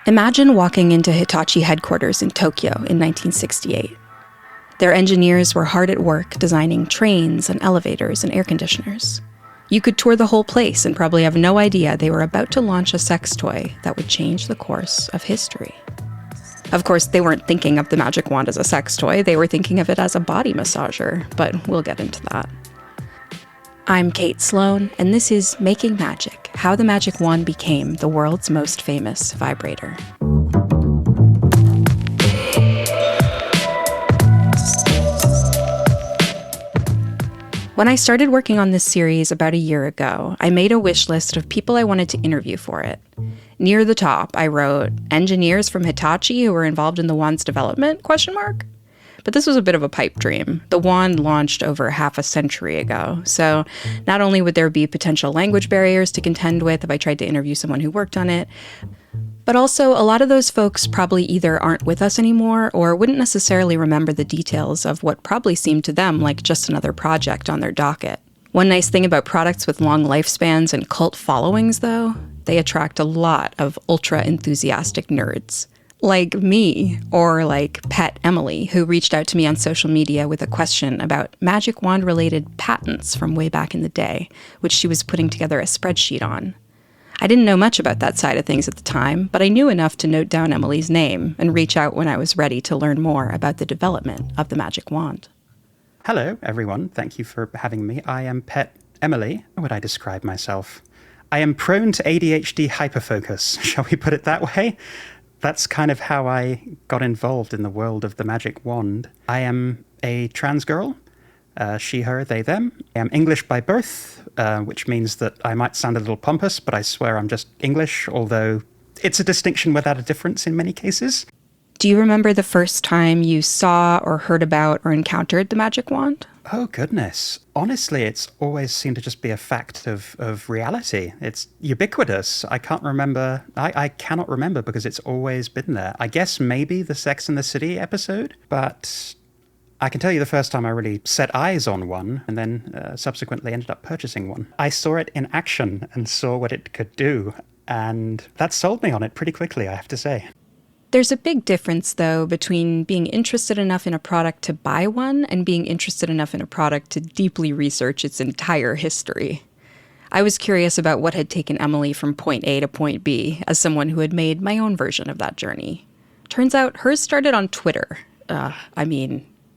Imagine walking into Hitachi headquarters in Tokyo in 1968. Their engineers were hard at work designing trains and elevators and air conditioners. You could tour the whole place and probably have no idea they were about to launch a sex toy that would change the course of history. Of course, they weren't thinking of the magic wand as a sex toy, they were thinking of it as a body massager, but we'll get into that. I'm Kate Sloan, and this is Making Magic, How the Magic Wand Became the World's Most Famous Vibrator. When I started working on this series about a year ago, I made a wish list of people I wanted to interview for it. Near the top, I wrote, engineers from Hitachi who were involved in the wand's development, ? But this was a bit of a pipe dream. The wand launched over half a century ago, so not only would there be potential language barriers to contend with if I tried to interview someone who worked on it, but also a lot of those folks probably either aren't with us anymore or wouldn't necessarily remember the details of what probably seemed to them like just another project on their docket. One nice thing about products with long lifespans and cult followings, though, they attract a lot of ultra-enthusiastic nerds. Like me, or like Pet Emily, who reached out to me on social media with a question about magic wand-related patents from way back in the day, which she was putting together a spreadsheet on. I didn't know much about that side of things at the time, but I knew enough to note down Emily's name and reach out when I was ready to learn more about the development of the magic wand. Hello, everyone. Thank you for having me. I am Pet Emily. How would I describe myself? I am prone to ADHD hyperfocus, shall we put it that way? That's kind of how I got involved in the world of the magic wand. I am a trans girl, she, her, they, them. I am English by birth, which means that I might sound a little pompous, but I swear I'm just English, although it's a distinction without a difference in many cases. Do you remember the first time you saw or heard about or encountered the magic wand? Oh, goodness. Honestly, it's always seemed to just be a fact of reality. It's ubiquitous. I can't remember. I cannot remember because it's always been there. I guess maybe the Sex and the City episode, but I can tell you the first time I really set eyes on one and then subsequently ended up purchasing one. I saw it in action and saw what it could do, and that sold me on it pretty quickly, I have to say. There's a big difference, though, between being interested enough in a product to buy one and being interested enough in a product to deeply research its entire history. I was curious about what had taken Emily from point A to point B as someone who had made my own version of that journey. Turns out hers started on Twitter.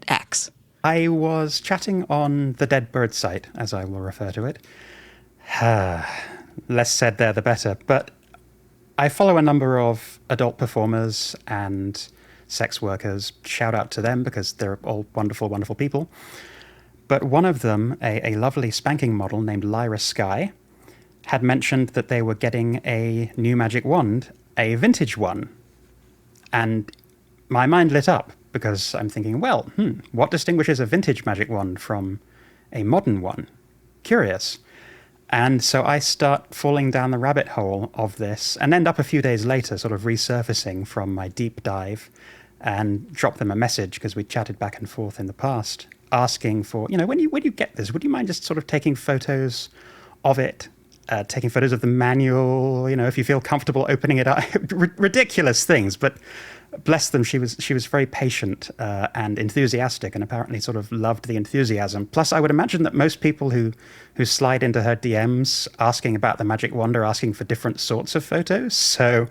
X. I was chatting on the Dead Bird site, as I will refer to it. Less said there, the better. But I follow a number of adult performers and sex workers. Shout out to them because they're all wonderful, wonderful people. But one of them, a lovely spanking model named Lyra Sky, had mentioned that they were getting a new magic wand, a vintage one. And my mind lit up because I'm thinking, well, what distinguishes a vintage magic wand from a modern one? Curious. And so I start falling down the rabbit hole of this and end up a few days later sort of resurfacing from my deep dive and drop them a message because we chatted back and forth in the past asking for, when you get this, would you mind just sort of taking photos of it, taking photos of the manual, if you feel comfortable opening it up, ridiculous things, but bless them, she was very patient and enthusiastic and apparently sort of loved the enthusiasm. Plus, I would imagine that most people who slide into her DMs asking about the magic wand are asking for different sorts of photos. So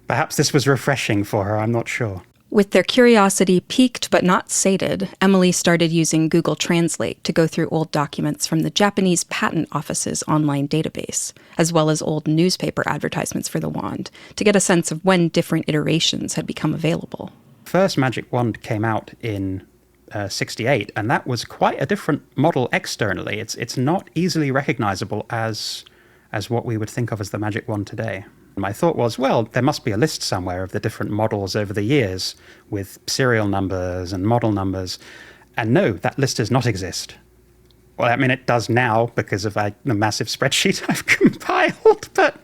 perhaps this was refreshing for her, I'm not sure. With their curiosity piqued but not sated, Emily started using Google Translate to go through old documents from the Japanese Patent Office's online database, as well as old newspaper advertisements for the wand, to get a sense of when different iterations had become available. First magic wand came out in 68, and that was quite a different model externally. It's not easily recognizable as what we would think of as the magic wand today. My thought was, well, there must be a list somewhere of the different models over the years with serial numbers and model numbers. And no, that list does not exist. Well, I mean, it does now because of the massive spreadsheet I've compiled, but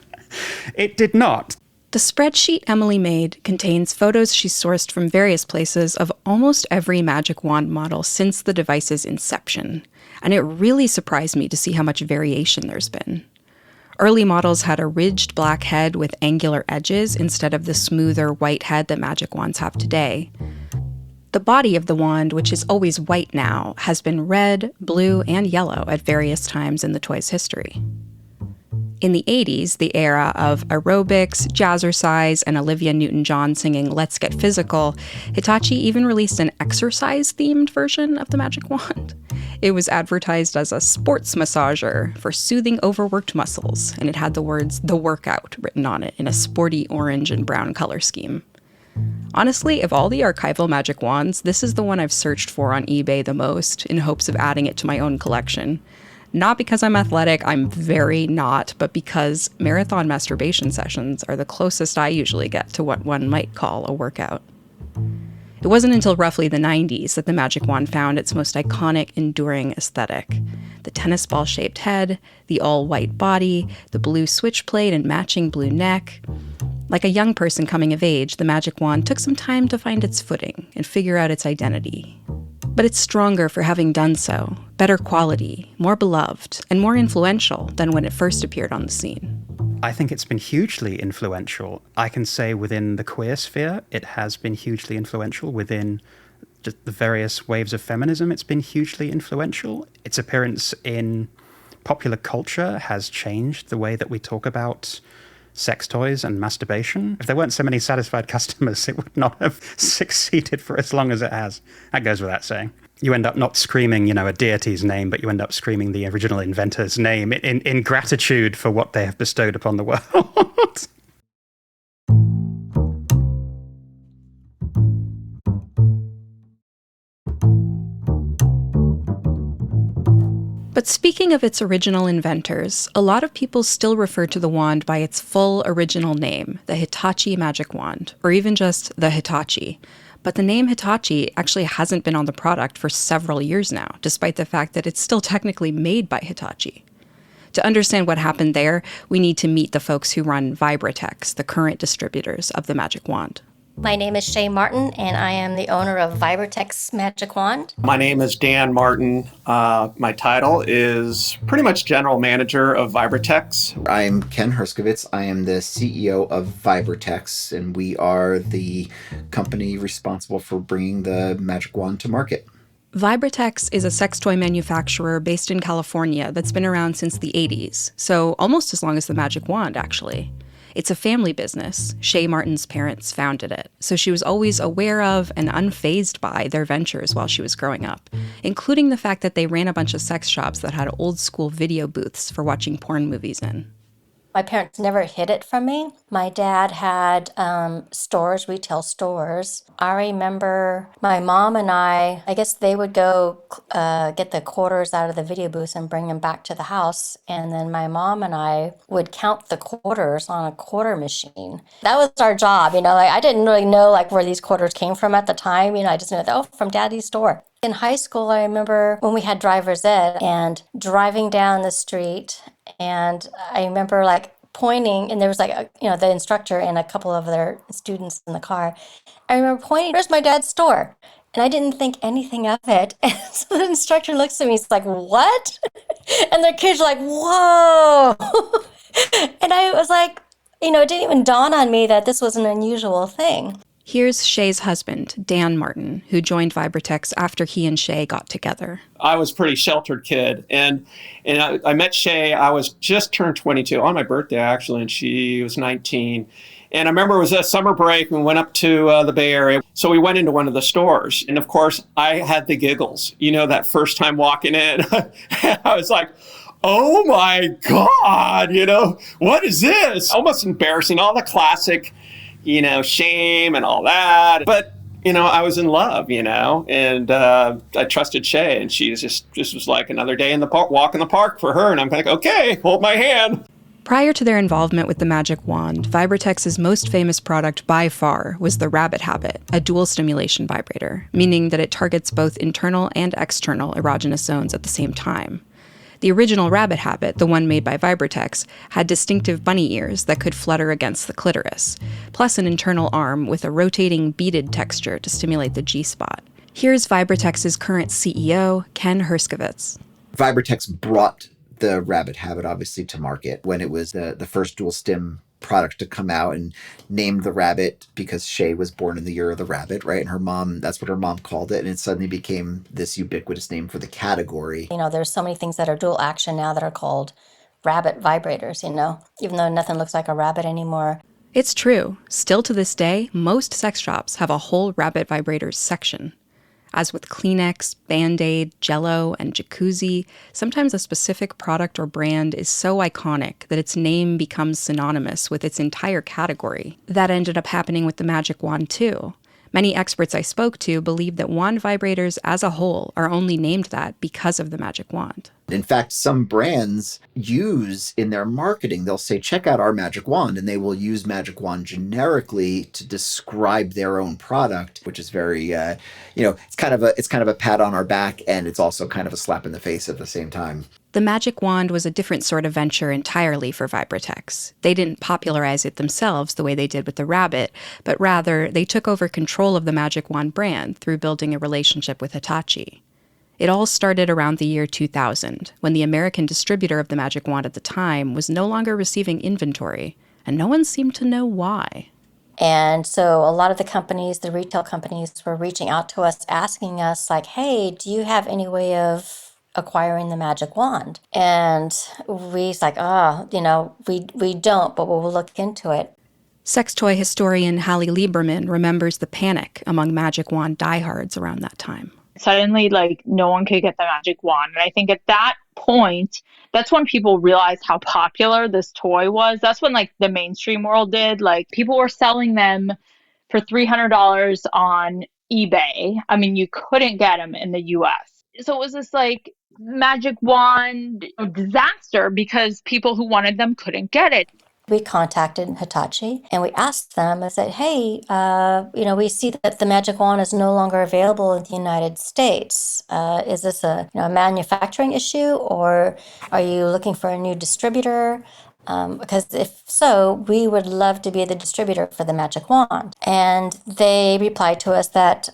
it did not. The spreadsheet Emily made contains photos she sourced from various places of almost every magic wand model since the device's inception. And it really surprised me to see how much variation there's been. Early models had a ridged black head with angular edges instead of the smoother white head that magic wands have today. The body of the wand, which is always white now, has been red, blue, and yellow at various times in the toy's history. In the 80s, the era of aerobics, jazzercise, and Olivia Newton-John singing Let's Get Physical, Hitachi even released an exercise-themed version of the magic wand. It was advertised as a sports massager for soothing overworked muscles, and it had the words "The Workout" written on it in a sporty orange and brown color scheme. Honestly, of all the archival magic wands, this is the one I've searched for on eBay the most in hopes of adding it to my own collection. Not because I'm athletic, I'm very not, but because marathon masturbation sessions are the closest I usually get to what one might call a workout. It wasn't until roughly the 90s that the magic wand found its most iconic, enduring aesthetic. The tennis ball-shaped head, the all-white body, the blue switchblade and matching blue neck. Like a young person coming of age, the magic wand took some time to find its footing and figure out its identity. But it's stronger for having done so, better quality, more beloved, and more influential than when it first appeared on the scene. I think it's been hugely influential. I can say within the queer sphere, it has been hugely influential. Within the various waves of feminism, it's been hugely influential. Its appearance in popular culture has changed the way that we talk about sex toys and masturbation. If there weren't so many satisfied customers, it would not have succeeded for as long as it has. That goes without saying. You end up not screaming, a deity's name, but you end up screaming the original inventor's name in gratitude for what they have bestowed upon the world. But speaking of its original inventors, a lot of people still refer to the wand by its full original name, the Hitachi Magic Wand, or even just the Hitachi. But the name Hitachi actually hasn't been on the product for several years now, despite the fact that it's still technically made by Hitachi. To understand what happened there, we need to meet the folks who run Vibratex, the current distributors of the Magic Wand. My name is Shay Martin, and I am the owner of Vibratex Magic Wand. My name is Dan Martin. My title is pretty much general manager of Vibratex. I'm Ken Herskovitz. I am the CEO of Vibratex, and we are the company responsible for bringing the Magic Wand to market. Vibratex is a sex toy manufacturer based in California that's been around since the 80s, so almost as long as the Magic Wand, actually. It's a family business. Shay Martin's parents founded it, so she was always aware of and unfazed by their ventures while she was growing up, including the fact that they ran a bunch of sex shops that had old-school video booths for watching porn movies in. My parents never hid it from me. My dad had stores, retail stores. I remember my mom and I guess they would go get the quarters out of the video booths and bring them back to the house. And then my mom and I would count the quarters on a quarter machine. That was our job, I didn't really know where these quarters came from at the time. I just knew, from Daddy's store. In high school, I remember when we had driver's ed and driving down the street, and I remember pointing, and there was the instructor and a couple of their students in the car. I remember pointing, "Where's my dad's store?" And I didn't think anything of it. And so the instructor looks at me, he's like, "What?" And the kids are like, "Whoa." And I was like, it didn't even dawn on me that this was an unusual thing. Here's Shay's husband, Dan Martin, who joined Vibratex after he and Shay got together. I was a pretty sheltered kid, and I met Shay. I was just turned 22 on my birthday, actually, and she was 19. And I remember it was a summer break, and we went up to the Bay Area. So we went into one of the stores, and of course, I had the giggles. That first time walking in, I was like, "Oh my God, what is this?" Almost embarrassing, all the classic shame and all that. But, I was in love, and I trusted Shay, and she just was like another day in the park, walk in the park for her. And I'm like, okay, hold my hand. Prior to their involvement with the Magic Wand, Vibratex's most famous product by far was the Rabbit Habit, a dual stimulation vibrator, meaning that it targets both internal and external erogenous zones at the same time. The original Rabbit Habit, the one made by Vibratex, had distinctive bunny ears that could flutter against the clitoris, plus an internal arm with a rotating beaded texture to stimulate the G-spot. Here's Vibratex's current CEO, Ken Herskovitz. Vibratex brought the rabbit habit, obviously, to market when it was the first dual stim product to come out, and named the rabbit because Shay was born in the year of the rabbit, right? And her mom, that's what her mom called it. And it suddenly became this ubiquitous name for the category. There's so many things that are dual action now that are called rabbit vibrators, even though nothing looks like a rabbit anymore. It's true. Still to this day, most sex shops have a whole rabbit vibrators section. As with Kleenex, Band-Aid, Jell-O, and Jacuzzi, sometimes a specific product or brand is so iconic that its name becomes synonymous with its entire category. That ended up happening with the Magic Wand, too. Many experts I spoke to believe that wand vibrators as a whole are only named that because of the Magic Wand. In fact, some brands use in their marketing, they'll say, check out our Magic Wand, and they will use Magic Wand generically to describe their own product, which is very, it's kind of a pat on our back, and it's also kind of a slap in the face at the same time. The Magic Wand was a different sort of venture entirely for Vibratex. They didn't popularize it themselves the way they did with the Rabbit, but rather they took over control of the Magic Wand brand through building a relationship with Hitachi. It all started around the year 2000, when the American distributor of the Magic Wand at the time was no longer receiving inventory, and no one seemed to know why. And so a lot of the companies, the retail companies, were reaching out to us, asking us, like, hey, do you have any way of acquiring the Magic Wand? And we's like, we don't, but we'll look into it. Sex toy historian Hallie Lieberman remembers the panic among Magic Wand diehards around that time. Suddenly, no one could get the Magic Wand. And I think at that point, that's when people realized how popular this toy was. That's when, the mainstream world did. People were selling them for $300 on eBay. I mean, you couldn't get them in the US. So it was this, Magic Wand disaster because people who wanted them couldn't get it. We contacted Hitachi and we asked them, I said, hey, we see that the Magic Wand is no longer available in the United States. Is this a manufacturing issue, or are you looking for a new distributor? Because if so, we would love to be the distributor for the Magic Wand. And they replied to us that,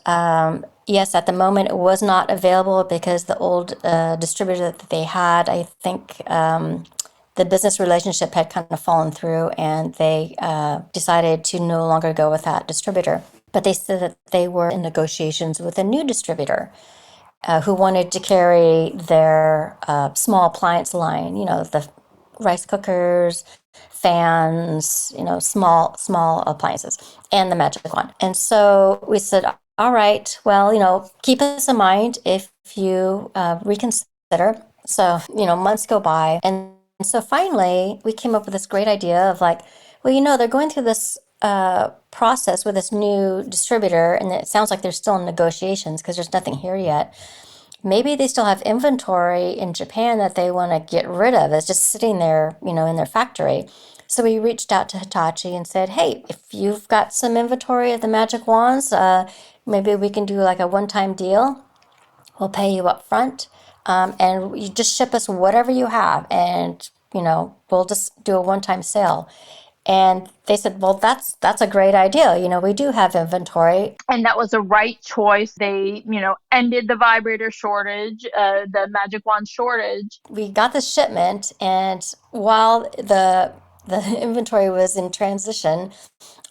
yes, at the moment it was not available because the old distributor that they had, I think, the business relationship had kind of fallen through, and they decided to no longer go with that distributor. But they said that they were in negotiations with a new distributor who wanted to carry their small appliance line, the rice cookers, fans, small appliances, and the Magic Wand. And so we said, all right, well, keep us in mind if you reconsider. So, months go by, and so finally, we came up with this great idea of they're going through this process with this new distributor, and it sounds like they're still in negotiations because there's nothing here yet. Maybe they still have inventory in Japan that they want to get rid of. It's just sitting there, in their factory. So we reached out to Hitachi and said, hey, if you've got some inventory of the Magic Wands, maybe we can do a one-time deal. We'll pay you up front. And you just ship us whatever you have, and we'll just do a one-time sale. And they said, well, that's a great idea. We do have inventory. And that was the right choice. They, ended the vibrator shortage, the Magic Wand shortage. We got the shipment, and while the inventory was in transition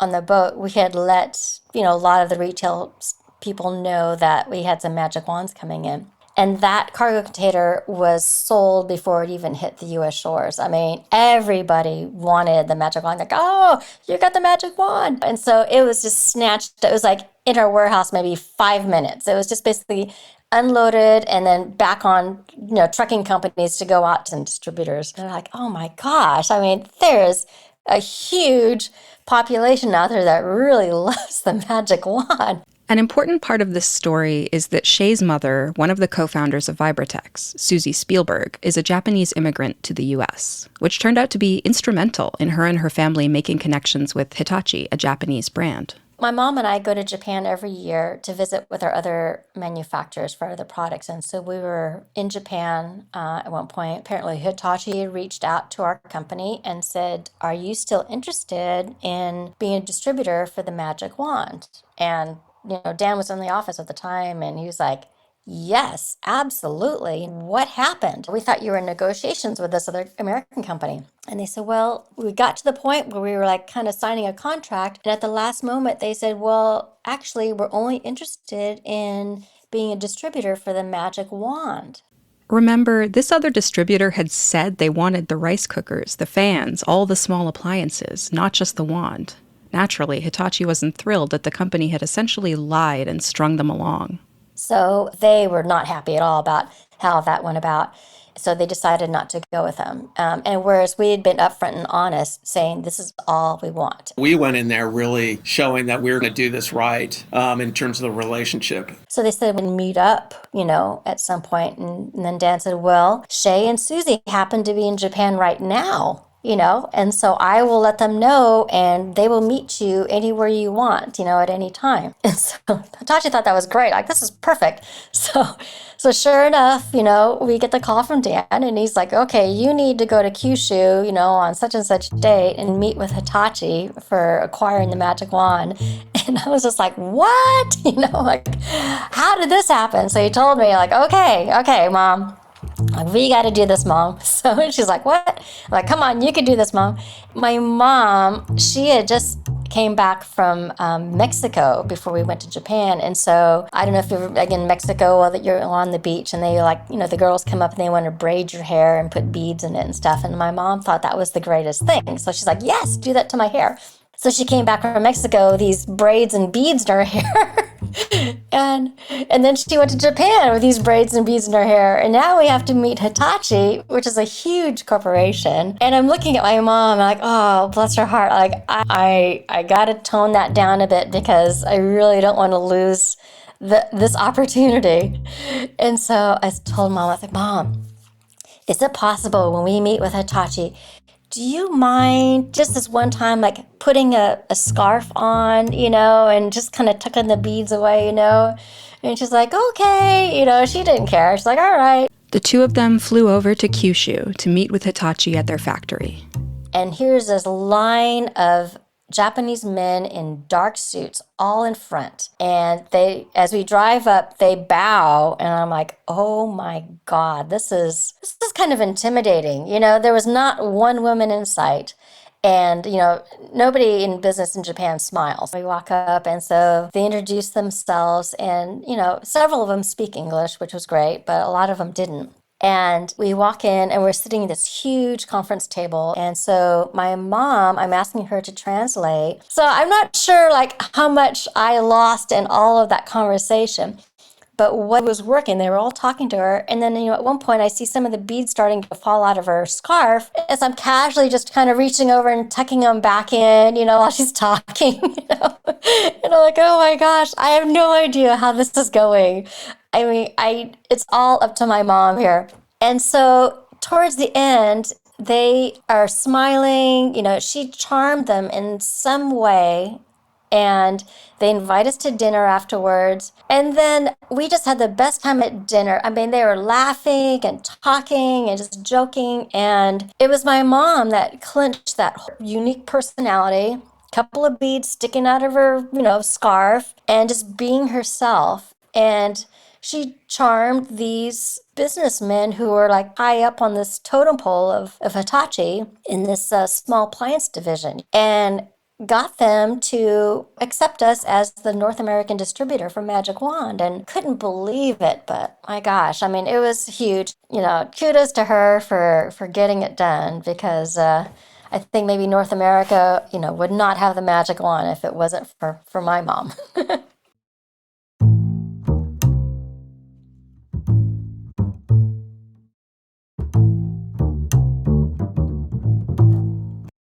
on the boat, we had let, a lot of the retail people know that we had some Magic Wands coming in. And that cargo container was sold before it even hit the U.S. shores. I mean, everybody wanted the Magic Wand. Oh, you got the Magic Wand. And so it was just snatched. It was in our warehouse, maybe 5 minutes. It was just basically unloaded and then back on, trucking companies to go out to distributors. And they're like, oh my gosh. I mean, there's a huge population out there that really loves the Magic Wand. An important part of this story is that Shay's mother, one of the co-founders of Vibratex, Susie Spielberg, is a Japanese immigrant to the U.S., which turned out to be instrumental in her and her family making connections with Hitachi, a Japanese brand. My mom and I go to Japan every year to visit with our other manufacturers for other products. And so we were in Japan at one point. Apparently Hitachi had reached out to our company and said, are you still interested in being a distributor for the Magic Wand? And Dan was in the office at the time, and he was like, Yes, absolutely. What happened? We thought you were in negotiations with this other American company. And they said, well, we got to the point where we were like kind of signing a contract. And at the last moment, they said, well, actually, we're only interested in being a distributor for the magic wand. Remember, this other distributor had said they wanted the rice cookers, the fans, all the small appliances, not just the wand. Naturally, Hitachi wasn't thrilled that the company had essentially lied and strung them along. So they were not happy at all about how that went about. So they decided not to go with them. And whereas we had been upfront and honest, saying this is all we want. We went in there really showing that we were going to do this right in terms of the relationship. So they said we'd meet up, at some point. And then Dan said, well, Shay and Susie happen to be in Japan right now. And so I will let them know and they will meet you anywhere you want, at any time. And so Hitachi thought that was great. Like, this is perfect. So sure enough, we get the call from Dan and he's like, okay, you need to go to Kyushu, on such and such date and meet with Hitachi for acquiring the magic wand. And I was just like, what? How did this happen? So he told me like, okay, Mom. Like, we got to do this, Mom. So she's like, what? I'm like, come on, you can do this, Mom. My mom, she had just came back from Mexico before we went to Japan. And so I don't know if you're in Mexico while you're on the beach and they the girls come up and they want to braid your hair and put beads in it and stuff. And my mom thought that was the greatest thing. So she's like, yes, do that to my hair. So she came back from Mexico, these braids and beads in her hair. and then she went to Japan with these braids and beads in her hair. And now we have to meet Hitachi, which is a huge corporation. And I'm looking at my mom, and like, oh, bless her heart. Like, I got to tone that down a bit because I really don't want to lose this opportunity. And so I told Mom, I was like, Mom, is it possible when we meet with Hitachi, do you mind just this one time, like putting a scarf on, and just kind of tucking the beads away, And she's like, okay, she didn't care. She's like, all right. The two of them flew over to Kyushu to meet with Hitachi at their factory. And here's this line of Japanese men in dark suits all in front. And as we drive up, they bow. And I'm like, oh my God, this is kind of intimidating. There was not one woman in sight. And, nobody in business in Japan smiles. We walk up, and so they introduce themselves. And, several of them speak English, which was great, but a lot of them didn't. And we walk in and we're sitting at this huge conference table. And so my mom, I'm asking her to translate. So I'm not sure how much I lost in all of that conversation. But what was working, they were all talking to her. And then, at one point I see some of the beads starting to fall out of her scarf as I'm casually just kind of reaching over and tucking them back in, while she's talking, And I'm like, oh my gosh, I have no idea how this is going. I mean, it's all up to my mom here. And so towards the end, they are smiling, she charmed them in some way. And they invite us to dinner afterwards. And then we just had the best time at dinner. I mean, they were laughing and talking and just joking. And it was my mom that clinched that unique personality, couple of beads sticking out of her, scarf, and just being herself. And she charmed these businessmen who were high up on this totem pole of Hitachi in this small appliance division. And got them to accept us as the North American distributor for Magic Wand, and couldn't believe it. But my gosh, I mean, it was huge. Kudos to her for getting it done, because I think maybe North America, would not have the Magic Wand if it wasn't for my mom.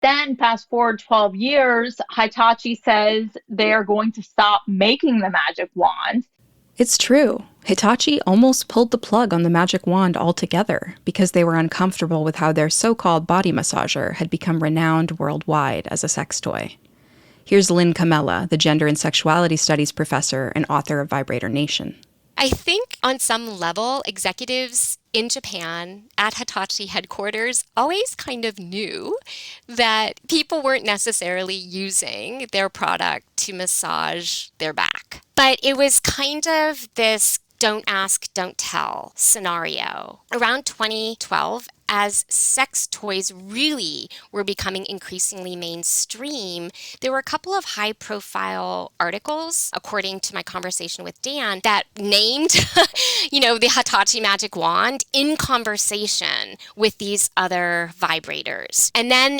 Then fast forward 12 years, Hitachi says they're going to stop making the magic wand. It's true. Hitachi almost pulled the plug on the magic wand altogether because they were uncomfortable with how their so-called body massager had become renowned worldwide as a sex toy. Here's Lynn Camella, the gender and sexuality studies professor and author of Vibrator Nation. I think on some level, executives in Japan at Hitachi headquarters always kind of knew that people weren't necessarily using their product to massage their back. But it was kind of this don't ask, don't tell scenario. Around 2012, as sex toys really were becoming increasingly mainstream, there were a couple of high-profile articles, according to my conversation with Dan, that named, the Hitachi magic wand in conversation with these other vibrators. And then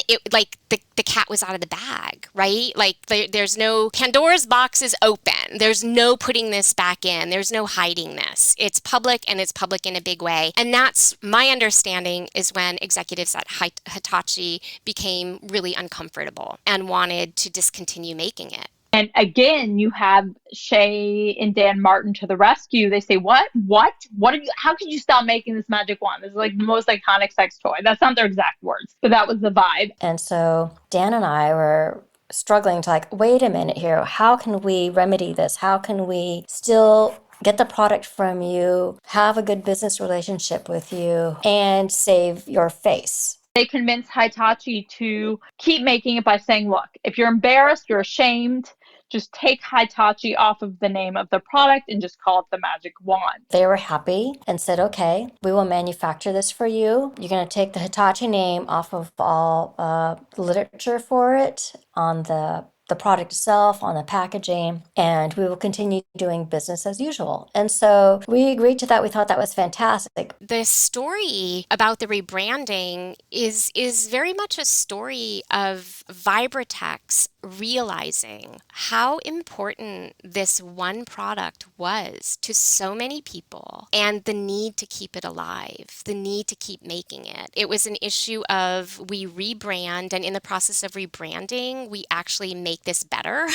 the cat was out of the bag, right? Like there's no Pandora's box is open. There's no putting this back in. There's no hiding this. It's public, and it's public in a big way. And that's my understanding is when executives at Hitachi became really uncomfortable and wanted to discontinue making it. And again, you have Shay and Dan Martin to the rescue. They say, what are you, how could you stop making this magic wand? This is like the most iconic sex toy. That's not their exact words, but that was the vibe. And so Dan and I were struggling to wait a minute here. How can we remedy this? How can we still get the product from you, have a good business relationship with you, and save your face? They convinced Hitachi to keep making it by saying, look, if you're embarrassed, you're ashamed, just take Hitachi off of the name of the product and just call it the magic wand. They were happy and said, okay, we will manufacture this for you. You're going to take the Hitachi name off of all literature for it on the product itself, on the packaging, and we will continue doing business as usual. And so we agreed to that. We thought that was fantastic. The story about the rebranding is very much a story of Vibratex realizing how important this one product was to so many people and the need to keep it alive, the need to keep making it. It was an issue of we rebrand, and in the process of rebranding, we actually make this better.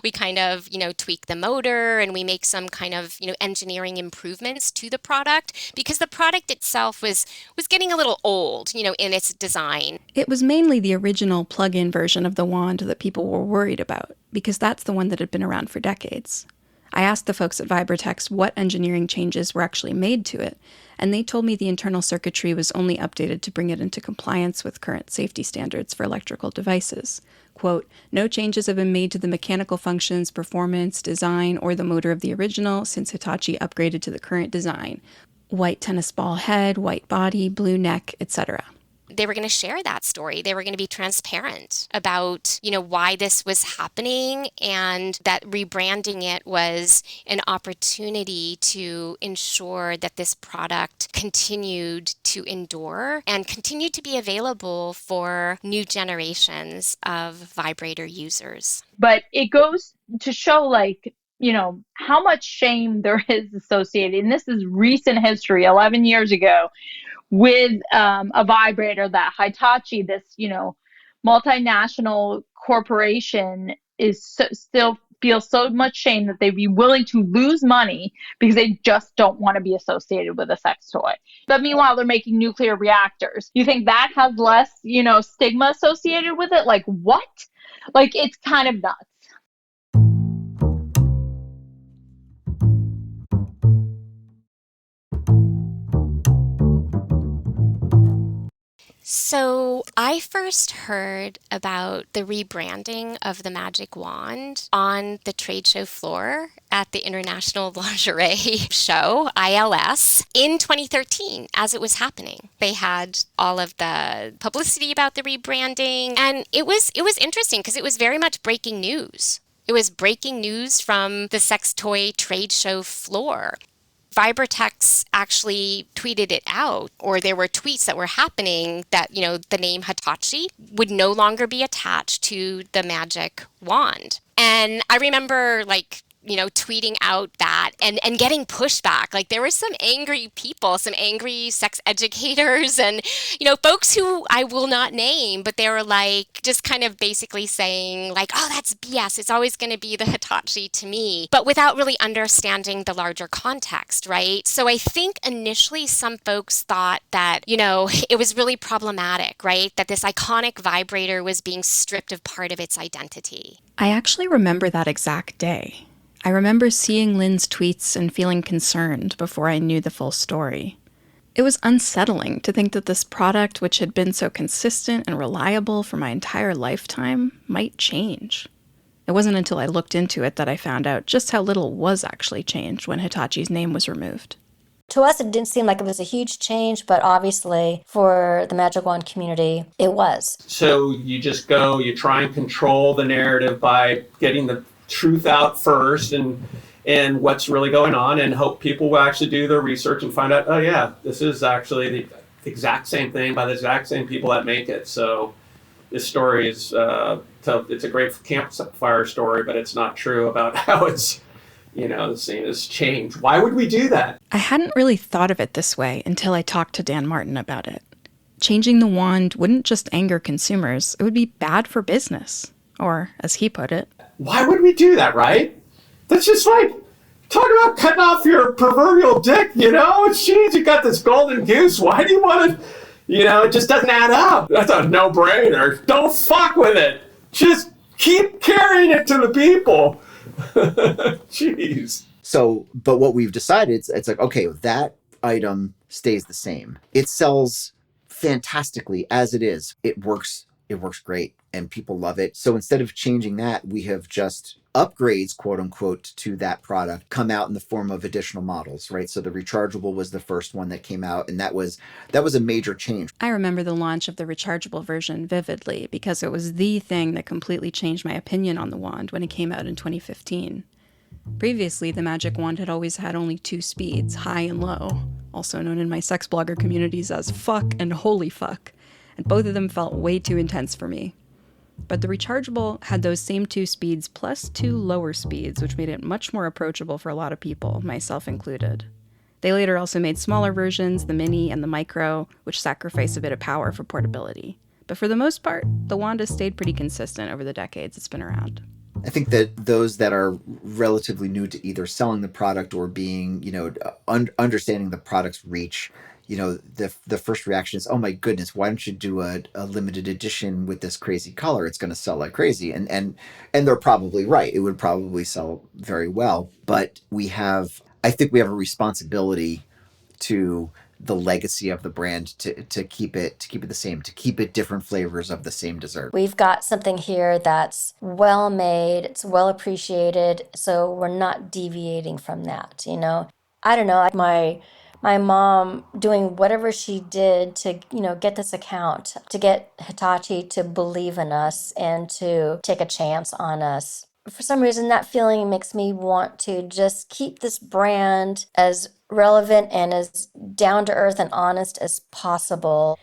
We kind of, tweak the motor, and we make some kind of, engineering improvements to the product because the product itself was getting a little old, in its design. It was mainly the original plug-in version of the wand that people were worried about, because that's the one that had been around for decades. I asked the folks at Vibratex what engineering changes were actually made to it, and they told me the internal circuitry was only updated to bring it into compliance with current safety standards for electrical devices. Quote, no changes have been made to the mechanical functions, performance, design, or the motor of the original since Hitachi upgraded to the current design. White tennis ball head, white body, blue neck, etc. They were going to share that story. They were going to be transparent about, why this was happening, and that rebranding it was an opportunity to ensure that this product continued to endure and continued to be available for new generations of vibrator users. But it goes to show how much shame there is associated, and this is recent history, 11 years ago, with a vibrator that Hitachi, this, multinational corporation, still feels so much shame that they'd be willing to lose money because they just don't want to be associated with a sex toy. But meanwhile, they're making nuclear reactors. You think that has less, stigma associated with it? Like, what? It's kind of nuts. So I first heard about the rebranding of the magic wand on the trade show floor at the International Lingerie Show, ILS, in 2013 as it was happening. They had all of the publicity about the rebranding, and it was interesting because it was very much breaking news. It was breaking news from the sex toy trade show floor. Vibratex actually tweeted it out, or there were tweets that were happening that, the name Hitachi would no longer be attached to the magic wand. And I remember tweeting out that and getting pushback. There were some angry people, some angry sex educators and, folks who I will not name, but they were just kind of basically saying oh, that's BS. It's always going to be the Hitachi to me, but without really understanding the larger context, right? So I think initially some folks thought that, it was really problematic, right? That this iconic vibrator was being stripped of part of its identity. I actually remember that exact day. I remember seeing Lynn's tweets and feeling concerned before I knew the full story. It was unsettling to think that this product, which had been so consistent and reliable for my entire lifetime, might change. It wasn't until I looked into it that I found out just how little was actually changed when Hitachi's name was removed. To us, it didn't seem like it was a huge change, but obviously for the Magic Wand community, it was. So you just go, you try and control the narrative by getting the truth out first and what's really going on, and hope people will actually do their research and find out, oh yeah, this is actually the exact same thing by the exact same people that make it. So this story is, it's a great campfire story, but it's not true about how it's, the scene has changed. Why would we do that? I hadn't really thought of it this way until I talked to Dan Martin about it. Changing the wand wouldn't just anger consumers, it would be bad for business. Or, as he put it, why would we do that, right? That's just like, talk about cutting off your proverbial dick, Jeez, you got this golden goose. Why do you want to, it just doesn't add up. That's a no-brainer. Don't fuck with it. Just keep carrying it to the people. Jeez. So, but what we've decided, it's like, okay, that item stays the same. It sells fantastically as it is. It works great and people love it. So instead of changing that, we have just upgrades, quote unquote, to that product come out in the form of additional models, right? So the rechargeable was the first one that came out, and that was a major change. I remember the launch of the rechargeable version vividly because it was the thing that completely changed my opinion on the wand when it came out in 2015. Previously, the Magic Wand had always had only 2 speeds, high and low, also known in my sex blogger communities as fuck and holy fuck, and both of them felt way too intense for me. But the rechargeable had those same 2 speeds plus 2 lower speeds, which made it much more approachable for a lot of people, myself included. They later also made smaller versions, the mini and the micro, which sacrificed a bit of power for portability. But for the most part, the wand has stayed pretty consistent over the decades it's been around. I think that those that are relatively new to either selling the product or being, understanding the product's reach, the first reaction is, oh my goodness, why don't you do a limited edition with this crazy color? It's going to sell like crazy. And they're probably right. It would probably sell very well. But I think we have a responsibility to the legacy of the brand to keep it the same, to keep it different flavors of the same dessert. We've got something here that's well made, it's well appreciated, so we're not deviating from that, I don't know, like my mom doing whatever she did to, get this account, to get Hitachi to believe in us and to take a chance on us. For some reason, that feeling makes me want to just keep this brand as relevant and as down to earth and honest as possible.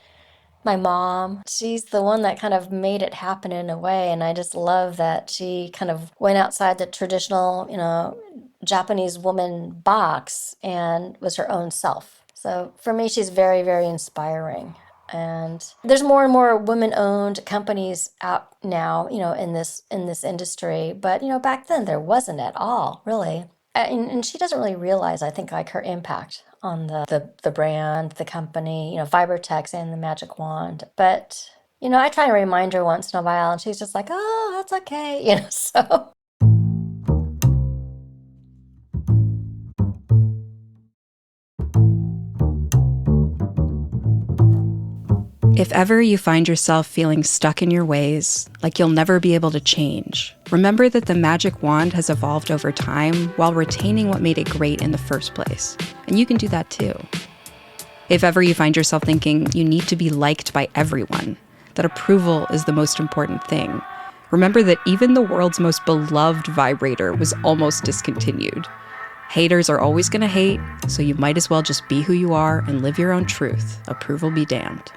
My mom, she's the one that kind of made it happen in a way, and I just love that she kind of went outside the traditional, Japanese woman box and was her own self. So for me, she's very, very inspiring. And there's more and more women-owned companies out now, in this industry. But back then there wasn't at all, really. And she doesn't really realize, I think, like her impact on the brand, the company, Vibratex and the Magic Wand. But I try and remind her once in a while, and she's just like, "Oh, that's okay," So. If ever you find yourself feeling stuck in your ways, like you'll never be able to change, remember that the Magic Wand has evolved over time while retaining what made it great in the first place. And you can do that too. If ever you find yourself thinking you need to be liked by everyone, that approval is the most important thing, remember that even the world's most beloved vibrator was almost discontinued. Haters are always going to hate, so you might as well just be who you are and live your own truth. Approval be damned.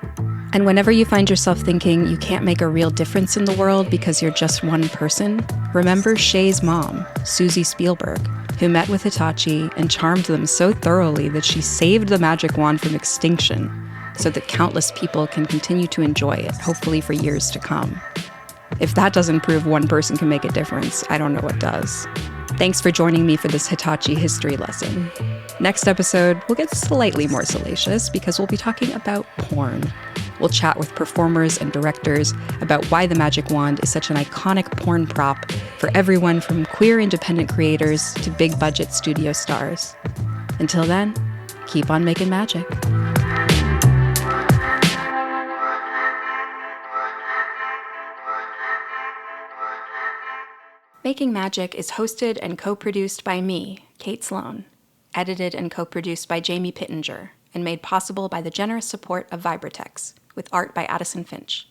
And whenever you find yourself thinking you can't make a real difference in the world because you're just one person, remember Shay's mom, Susie Spielberg, who met with Hitachi and charmed them so thoroughly that she saved the Magic Wand from extinction so that countless people can continue to enjoy it, hopefully for years to come. If that doesn't prove one person can make a difference, I don't know what does. Thanks for joining me for this Hitachi history lesson. Next episode, we'll get slightly more salacious because we'll be talking about porn. We'll chat with performers and directors about why the Magic Wand is such an iconic porn prop for everyone from queer independent creators to big budget studio stars. Until then, keep on making magic. Making Magic is hosted and co-produced by me, Kate Sloan, edited and co-produced by Jamie Pittenger, and made possible by the generous support of Vibratex, with art by Addison Finch.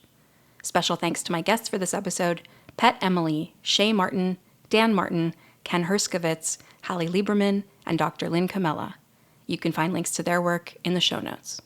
Special thanks to my guests for this episode, Pet Emily, Shay Martin, Dan Martin, Ken Herskovitz, Hallie Lieberman, and Dr. Lynn Camella. You can find links to their work in the show notes.